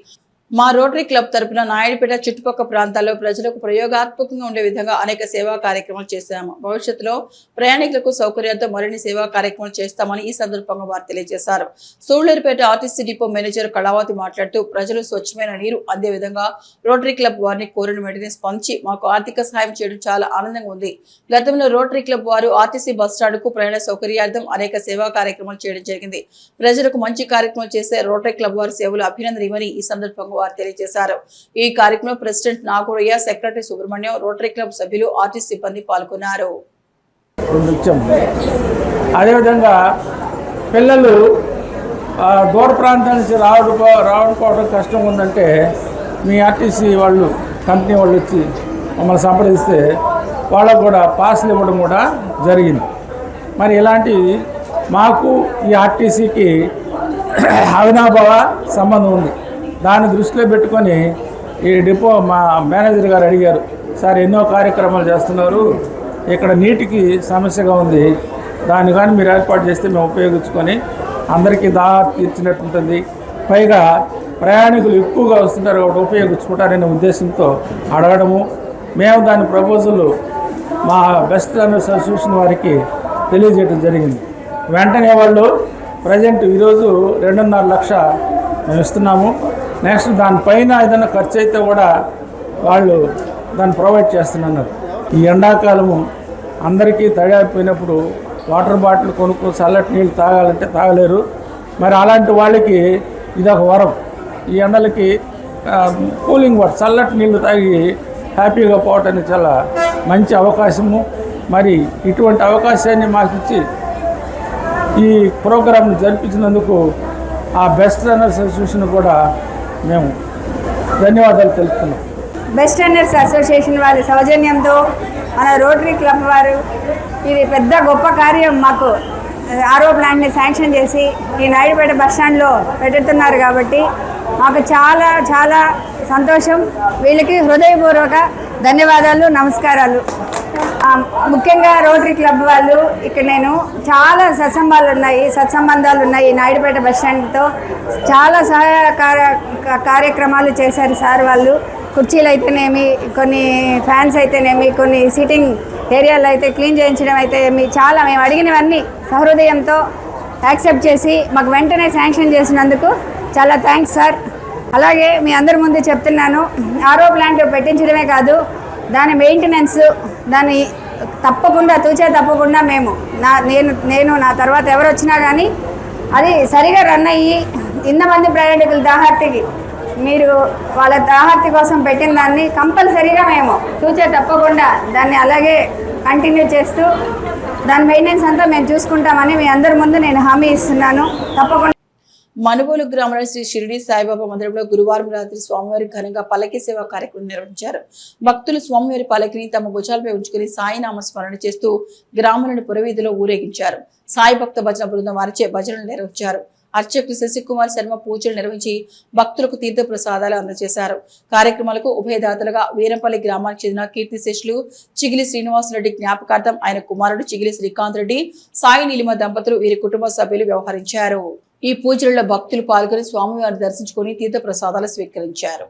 మా రోటరీ క్లబ్ తరపున నాయుడుపేట చుట్టుపక్కల ప్రాంతాల్లో ప్రజలకు ప్రయోగాత్మకంగా ఉండే విధంగా అనేక సేవా కార్యక్రమాలు చేశాము. భవిష్యత్తులో ప్రయాణికులకు సౌకర్యాలతో మరిన్ని సేవా కార్యక్రమాలు చేస్తామని ఈ సందర్భంగా వారు తెలియజేశారు. Sullurpeta RTC depot manager Kalavathi మాట్లాడుతూ ప్రజలు స్వచ్ఛమైన నీరు అందే విధంగా రోటరీ క్లబ్ వారిని కోరిన వెంటనే స్పందించి మాకు ఆర్థిక సాయం చేయడం చాలా ఆనందంగా ఉంది. గతంలో రోటరీ క్లబ్ వారు ఆర్టీసీ బస్టాండ్ కు ప్రయాణ సౌకర్యార్థం అనేక సేవా కార్యక్రమాలు చేయడం జరిగింది. ప్రజలకు మంచి కార్యక్రమాలు చేసే రోటరీ క్లబ్ వారి సేవలు అభినందనీయమని ఈ సందర్భంగా వారు తెలియజేశారు. ఈ కార్యక్రమంలో president Nagurayya, secretary Subrahmanyam, Rotary club సభ్యులు, ఆర్టీసీ సిబ్బంది పాల్గొన్నారు. అదేవిధంగా పిల్లలు దూర ప్రాంతాల నుంచి రావడం కష్టం ఉందంటే మీ ఆర్టీసీ వాళ్ళు కంపెనీ వాళ్ళు వచ్చి మమ్మల్ని సంప్రదిస్తే వాళ్ళకు కూడా పాస్లు ఇవ్వడం కూడా జరిగింది. మరి ఇలాంటివి మాకు ఈ ఆర్టీసీకి అవినాభావ సంబంధం ఉంది. దాన్ని దృష్టిలో పెట్టుకొని ఈ డిపో మా మేనేజర్ గారు అడిగారు, సార్ ఎన్నో కార్యక్రమాలు చేస్తున్నారు, ఇక్కడ నీటికి సమస్యగా ఉంది, దాన్ని కానీ మీరు ఏర్పాటు చేస్తే మేము ఉపయోగించుకొని అందరికీ దాహం తీర్చినట్టు ఉంటుంది, పైగా ప్రయాణికులు ఎక్కువగా వస్తుంటారు కాబట్టి ఉపయోగించుకుంటారనే ఉద్దేశంతో అడగడము, మేము దాని ప్రపోజల్ మా బెస్ట్ రన్నర్స్ అసోసియేషన్ వారికి తెలియజేయడం జరిగింది. వెంటనే వాళ్ళు ప్రజెంట్ ఈరోజు 2.5 లక్ష మేము ఇస్తున్నాము. నెక్స్ట్ దానిపైన ఏదైనా ఖర్చు అయితే కూడా వాళ్ళు దాన్ని ప్రొవైడ్ చేస్తున్నారు. ఈ ఎండాకాలము అందరికీ తడిపోయినప్పుడు వాటర్ బాటిల్ కొనుక్కు చల్లటి నీళ్ళు తాగాలంటే తాగలేరు. మరి అలాంటి వాళ్ళకి ఇదొక వరం. ఈ ఎండలకి కూలింగ్ వాటర్ చల్లటి నీళ్లు తాగి హ్యాపీగా పోవటానికి చాలా మంచి అవకాశము. మరి ఇటువంటి అవకాశాన్ని మాకు ఇచ్చి ఈ ప్రోగ్రాంను జరిపించినందుకు ఆ బెస్ట్ రన్నర్స్ అసోసియేషన్ కూడా మేము ధన్యవాదాలు తెలుపుతున్నాం. బెస్ట్ రన్నర్స్ అసోసియేషన్ వారి సౌజన్యంతో మన రోటరీ క్లబ్ వారు ఇది పెద్ద గొప్ప కార్యం మాకు ఆరో ప్లాంట్ని శాంక్షన్ చేసి ఈ నాయుడుపేట బస్టాండ్లో పెడుతున్నారు కాబట్టి మాకు చాలా చాలా సంతోషం. వీళ్ళకి హృదయపూర్వక ధన్యవాదాలు, నమస్కారాలు. ముఖ్యంగా రోటరీ క్లబ్ వాళ్ళు ఇక్కడ నేను చాలా సత్సంబంధాలు ఉన్నాయి నాయుడుపేట బస్టాండ్తో. చాలా సహాయ కార్యక్రమాలు చేశారు సార్ వాళ్ళు. కుర్చీలు అయితేనేమి, కొన్ని ఫ్యాన్స్ అయితేనేమి, కొన్ని సీటింగ్ ఏరియాలు అయితే క్లీన్ చేయించడం అయితే చాలా మేము అడిగినవన్నీ సహృదయంతో యాక్సెప్ట్ చేసి మాకు వెంటనే శాంక్షన్ చేసినందుకు చాలా థ్యాంక్స్ సార్. అలాగే మీ అందరి ముందు చెప్తున్నాను, ఆరో ప్లాంట్ పెట్టించడమే కాదు, దాని మెయింటెనెన్స్ దాన్ని తప్పకుండా మేము నేను నా తర్వాత ఎవరు వచ్చినా కానీ అది సరిగా రన్ అయ్యి ఇంతమంది ప్రయాణికుల దాహార్తికి మీరు వాళ్ళ దాహార్తి కోసం పెట్టిన దాన్ని కంపల్సరీగా మేము తప్పకుండా దాన్ని అలాగే కంటిన్యూ చేస్తూ దాని మెయింటెనెన్స్ అంతా మేము చూసుకుంటామని మీ అందరి ముందు నేను హామీ ఇస్తున్నాను. తప్పకుండా. మనుబోలు గ్రామంలో శ్రీ షిరిడి సాయిబాబా మందిరంలో గురువారం రాత్రి స్వామివారి ఘనంగా పల్లకి సేవా కార్యక్రమం నిర్వహించారు. భక్తులు స్వామివారి పల్లకిని తమ భుజాలపై ఉంచుకుని సాయి నామ స్మరణ చేస్తూ గ్రామాలను పురవీధిలో ఊరేగించారు. సాయి భక్త భజన బృందం వారిచే భజనలు నిర్వహించారు. అర్చకులు శశికుమార్ శర్మ పూజలు నిర్వహించి భక్తులకు తీర్థ ప్రసాదాలు అందజేశారు. కార్యక్రమాలకు ఉభయదాతలుగా వీరంపల్లి గ్రామానికి చెందిన కీర్తిశేషులు చిగిలి శ్రీనివాసరెడ్డి జ్ఞాపకార్థం ఆయన కుమారుడు చిగిలి శ్రీకాంత్ రెడ్డి, సాయి నీలిమ దంపతులు వీరి కుటుంబ సభ్యులు వ్యవహరించారు. ఈ పూజలలో భక్తులు పాల్గొని స్వామివారిని దర్శించుకుని తీర్థ ప్రసాదాలు స్వీకరించారు.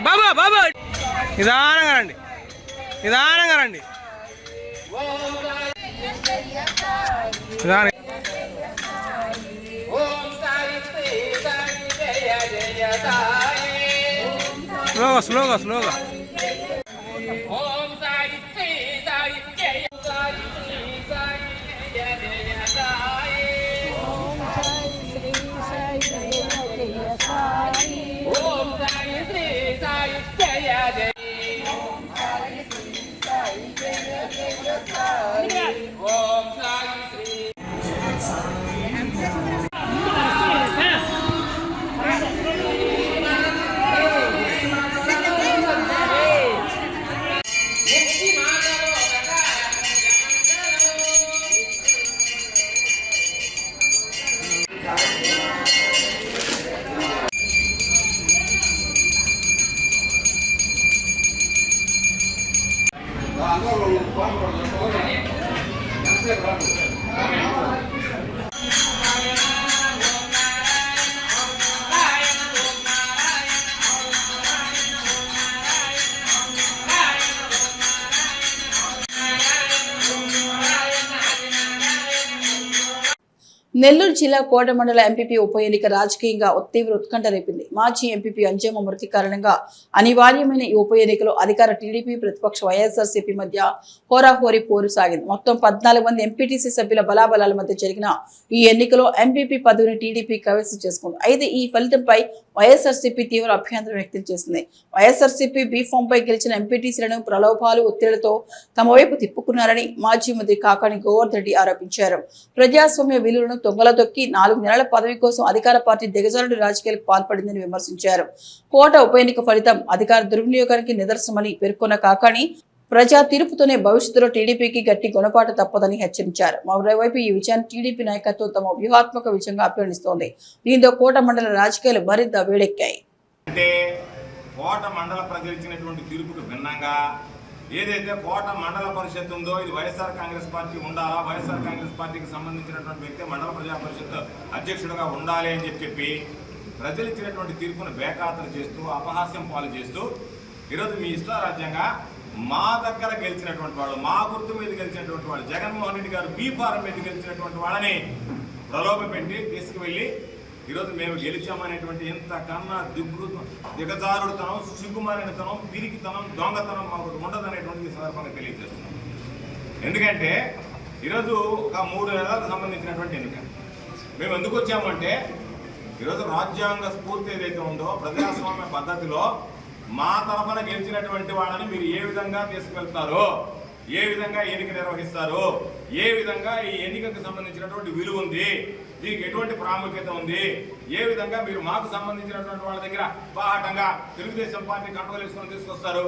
బాబా బాబా నిదానంగా రండి, నిదానంగా రండి. స్లోగా స్లోగా స్లోగా. నెల్లూరు జిల్లా కోట మండల ఎంపీపీ ఉప ఎన్నిక రాజకీయంగా తీవ్ర ఉత్కంఠ రేపింది. మాజీ ఎంపీపీ అంజమ్మ మృతి కారణంగా అనివార్యమైన ఈ ఉప ఎన్నికలో అధికార టీడీపీ ప్రతిపక్ష వైఎస్ఆర్సీపీ మధ్య హోరాహోరీ పోరు సాగింది. మొత్తం 14 మంది ఎంపీటీసీ సభ్యుల బలాబలాల మధ్య జరిగిన ఈ ఎన్నికలో ఎంపీపీ పదవిని టీడీపీ కైవసం చేసుకుంది. అయితే ఈ ఫలితంపై వైఎస్ఆర్సీపీ తీవ్ర అభ్యంతరం వ్యక్తం చేసింది. వైఎస్ఆర్సీపీ బీఫామ్ పై గెలిచిన ఎంపీటీసీలను ప్రలోభాలు ఒత్తిళ్లతో తమ వైపు తిప్పుకున్నారని మాజీ మంత్రి కాకాని గోవర్ధన్ రెడ్డి ఆరోపించారు. ప్రజాస్వామ్య విలువలను దొంగల తొక్కి 4 నెలల పదవి కోసం అధికార పార్టీ దిగజారుడు రాజకీయాలకు పాల్పడిందని విమర్శించారు. కోట ఉప ఎన్నిక ఫలితం అధికార దుర్వినియోగానికి నిదర్శనమని పేర్కొన్న కాకాని ప్రజా తీర్పుతోనే భవిష్యత్తులో టీడీపీకి గట్టి గుణపాఠ తప్పదని హెచ్చరించారు. మరోవైపు ఈ విజయాన్ని టీడీపీ నాయకత్వం తమ వ్యూహాత్మక విజయంగా అభివర్ణిస్తోంది. దీంతో కోట మండల రాజకీయాలు మరింత వేడెక్కాయి. అంటే కోట మండల ప్రజలు ఇచ్చినటువంటి తీర్పుకు భిన్నంగా ఏదైతే కోట మండల పరిషత్ ఉందో ఇది వైఎస్ఆర్ కాంగ్రెస్ పార్టీ ఉండాలా, వైఎస్ఆర్ కాంగ్రెస్ పార్టీకి సంబంధించినటువంటి వ్యక్తి మండల ప్రజా పరిషత్ అధ్యక్షుడిగా ఉండాలి అని చెప్పి ప్రజలు ఇచ్చినటువంటి తీర్పును బేఖాతరు చేస్తూ అపహాస్యం పాలు చేస్తూ ఈరోజు మీ ఇష్టారాజ్యంగా మా దగ్గర గెలిచినటువంటి వాళ్ళు, మా గుర్తు మీద గెలిచినటువంటి వాళ్ళు, జగన్మోహన్ రెడ్డి గారు బీ ఫారం మీద గెలిచినటువంటి వాళ్ళని ప్రలోభ పెట్టి తీసుకువెళ్ళి ఈరోజు మేము గెలిచామనేటువంటి ఇంతకన్నా దిగజారుడుతనం, సిగ్గుమారినతనం, పిరికితనం, దొంగతనం మాకు ఉండదనేటువంటి సందర్భంగా తెలియజేస్తున్నాం. ఎందుకంటే ఈరోజు ఒక 3 నెలలకు సంబంధించినటువంటి ఎన్నిక. మేము ఎందుకు వచ్చామంటే ఈరోజు రాజ్యాంగ స్ఫూర్తి ఏదైతే ఉందో ప్రజాస్వామ్య పద్ధతిలో మా తరఫున గెలిచినటువంటి వాళ్ళని మీరు ఏ విధంగా తీసుకువెళ్తారో, ఏ విధంగా ఎన్నిక నిర్వహిస్తారు, ఏ విధంగా ఈ ఎన్నికకు సంబంధించినటువంటి విలువ ఉంది, దీనికి ఎటువంటి ప్రాముఖ్యత ఉంది, ఏ విధంగా మీరు మాకు సంబంధించినటువంటి వాళ్ళ దగ్గర బాహటంగా తెలుగుదేశం పార్టీ కంట్రోల్ వేసుకొని తీసుకొస్తారు.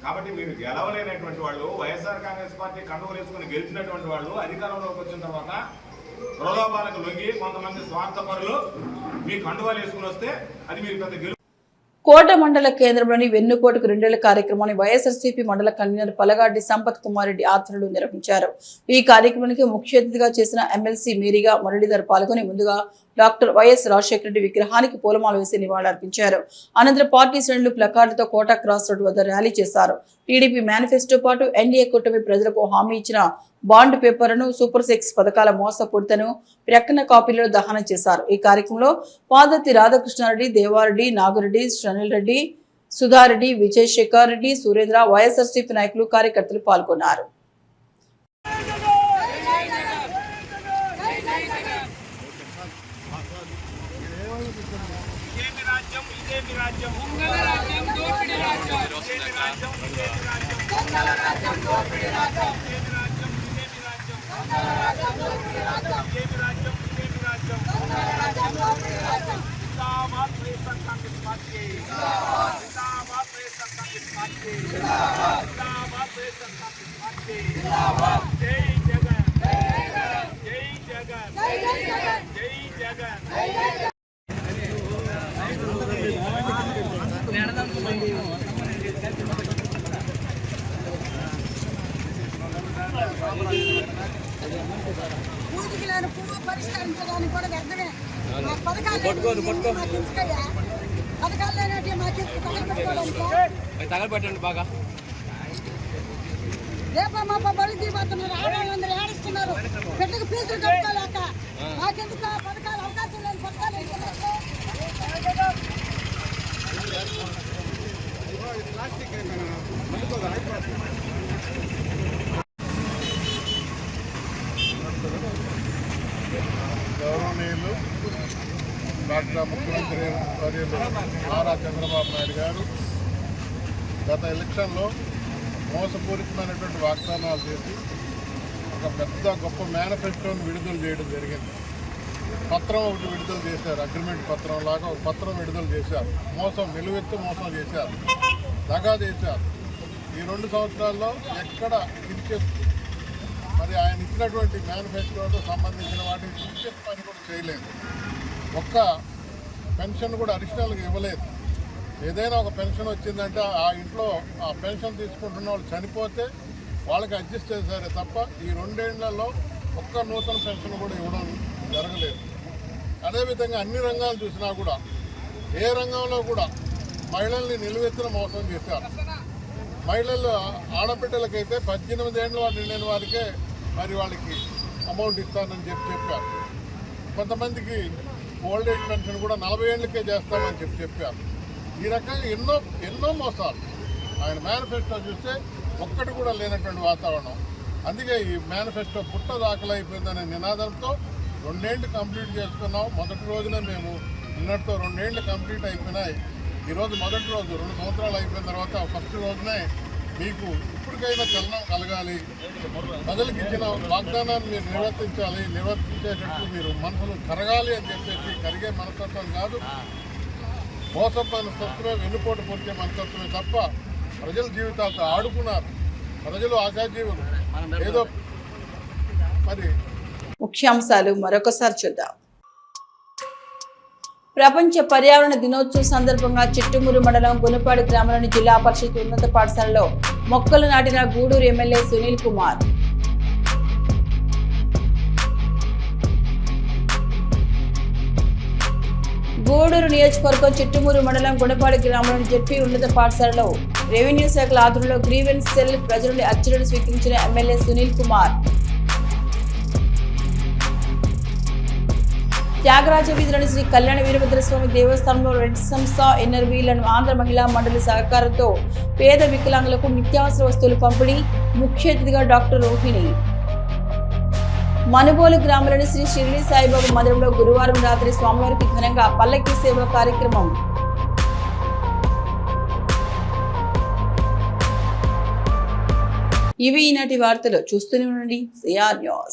కాబట్టి మీరు గెలవలేనటువంటి వాళ్ళు, వైఎస్ఆర్ కాంగ్రెస్ పార్టీ కంట్రోల్ వేసుకొని గెలిచినటువంటి వాళ్ళు అధికారంలోకి వచ్చిన తర్వాత ప్రలోభాలకు లొంగి కొంతమంది స్వార్థపరులు మీ కండువాలు వేసుకుని వస్తే అది మీరు పెద్ద గెలుపు. కోట మండల కేంద్రంలోని వెన్నుపోటుకు 2 కార్యక్రమాన్ని వైఎస్ఆర్సీపీ మండల కన్వీనర్ పలగాడి సంపత్ కుమార్ రెడ్డి ఆధ్వర్యంలో నిర్వహించారు. ఈ కార్యక్రమానికి ముఖ్య అతిథిగా చేసిన ఎమ్మెల్సీ మేరీగా మురళీధర్ పాల్గొని ముందుగా డాక్టర్ వైఎస్ రాజశేఖర రెడ్డి విగ్రహానికి పూలమాల వేసి నివాళులర్పించారు. అనంతరం పార్టీ శ్రేణులు ప్లకార్డుతో కోట క్రాస్ రోడ్ వద్ద ర్యాలీ చేశారు. టీడీపీ మేనిఫెస్టో పాటు ఎన్డీఏ కూటమి ప్రజలకు హామీ ఇచ్చిన బాండ్ పేపర్ను, సూపర్ 6 పథకాల మోసపూర్తను ప్రకటన కాపీలను దహనం చేశారు. ఈ కార్యక్రమంలో పాదతి రాధాకృష్ణారెడ్డి, దేవారెడ్డి, నాగురెడ్డి, శ్రనిల్ రెడ్డి, సుధారెడ్డి, విజయ్ శేఖర్ రెడ్డి, సురేంద్ర, వైఎస్ఆర్సీపీ నాయకులు, కార్యకర్తలు పాల్గొన్నారు. పూజకి లేని పువ్వు పరిష్కరించడానికి కూడా వ్యర్థమే. మా పథకాలు లేనట్టు మాకెందుకు తగలబెట్టండి బాగా. రేపా మా బలి తీపోతున్నారు, ఆడవాళ్ళందరూ ఏడుస్తున్నారు, పెద్దకు ఫీజులు కట్టుకోలేక. మాకెందుకు ఆ పథకాలు, అవకాశం లేని పథకాలు గౌరవనీయులు డాక్టర్ ముఖ్యమంత్రి వర్యులు నారా చంద్రబాబు నాయుడు గారు గత ఎలక్షన్లో మోసపూరితమైనటువంటి వాగ్దానాలు చేసి ఒక పెద్ద గొప్ప మేనిఫెస్టోని విడుదల చేయడం జరిగింది. పత్రం ఒకటి విడుదల చేశారు, అగ్రిమెంట్ పత్రం లాగా ఒక పత్రం విడుదల చేశారు. నిలువెత్తు మోసం చేశారు, దగా చేశారు. ఈ 2 సంవత్సరాల్లో ఎక్కడ కించెత్ మరి ఆయన ఇచ్చినటువంటి మేనిఫెస్టోతో సంబంధించిన వాటికి కించెత్ పని కూడా చేయలేదు. ఒక్క పెన్షన్ కూడా అడిషనల్గా ఇవ్వలేదు. ఏదైనా ఒక పెన్షన్ వచ్చిందంటే ఆ ఇంట్లో ఆ పెన్షన్ తీసుకుంటున్న వాళ్ళు చనిపోతే వాళ్ళకి అడ్జస్ట్ చేశారే తప్ప ఈ 2 ఏళ్లలో ఒక్క నూతన పెన్షన్ కూడా ఇవ్వడం జరగలేదు. అదేవిధంగా అన్ని రంగాలు చూసినా కూడా ఏ రంగంలో కూడా మహిళల్ని నిలువెత్తున మోసం చేశారు. మహిళలు ఆడబిడ్డలకైతే 18 ఏళ్ళు నిండిన వారికే మరి వాళ్ళకి అమౌంట్ ఇస్తానని చెప్పారు. కొంతమందికి ఓల్డ్ ఏజ్ పెన్షన్ కూడా 40 ఏళ్ళకే చేస్తామని చెప్పారు. ఈ రకంగా ఎన్నో మోసాలు ఆయన మేనిఫెస్టో చూస్తే ఒక్కటి కూడా లేనటువంటి వాతావరణం. అందుకే ఈ మేనిఫెస్టో పుట్ట దాఖలైపోయిందనే నినాదంతో 2 ఏళ్ళు కంప్లీట్ చేసుకున్నాం. మొదటి రోజునే మేము నిన్నటితో 2 ఏళ్ళు కంప్లీట్ అయిపోయినాయి. ఈరోజు మొదటి రోజు 2 సంవత్సరాలు అయిపోయిన తర్వాత ఫస్ట్ రోజునే మీకు ఇప్పటికైనా చలనం కలగాలి, ప్రజలకు ఇచ్చిన వాగ్దానాన్ని మీరు నిర్వర్తించేటట్టు మీరు మనసులు కరగాలి అని చెప్పేసి, కరిగే మనస్తత్వం కాదు, మోసం మనస్తత్వమే, వెన్నుపోటు పొడిచే మనస్తత్వమే తప్ప ప్రజల జీవితాలతో ఆడుకున్నారు. ప్రజలు ఆశాజీవులు. ఏదో మరి ముఖ్యాంశాలు మరొకసారి చూద్దాం. ప్రపంచ పర్యావరణ దినోత్సవం సందర్భంగా చిట్టుమూరు మండలం గునపాడు గ్రామంలోని జిల్లా పరిషత్ ఉన్నత పాఠశాలలో మొక్కలు నాటిన గూడూరు ఎమ్మెల్యే సునీల్ కుమార్. గూడూరు నియోజకవర్గం చిట్టుమూరు మండలం గునపాడు గ్రామంలోని జెడ్పీ ఉన్నత పాఠశాలలో రెవెన్యూ శాఖల ఆధ్వర్యంలో గ్రీవెన్స్ సెల్ ప్రజల నుండి అర్జీలను స్వీకరించిన ఎమ్మెల్యే సునీల్ కుమార్. త్యాగరాజ వీధిలోని శ్రీ కళ్యాణ వీరభద్రస్వామి దేవస్థానంలో రెడ్ సంస్థ ఇన్నర్ వీలను ఆంధ్ర మహిళా మండలి సహకారంతో పేద వికలాంగులకు నిత్యావసర వస్తువులు పంపిణీ. ముఖ్య అతిథిగా డాక్టర్ రోహిణి. మనుబోలు గ్రామంలోని శ్రీ షిరిడి సాయిబాబా మందిరంలో గురువారం రాత్రి స్వామివారికి ఘనంగా పల్లకి సేవ కార్యక్రమం. ఇవి ఈనాటి వార్తలు. చూస్తూనే ఉండండి సిఆర్ న్యూస్.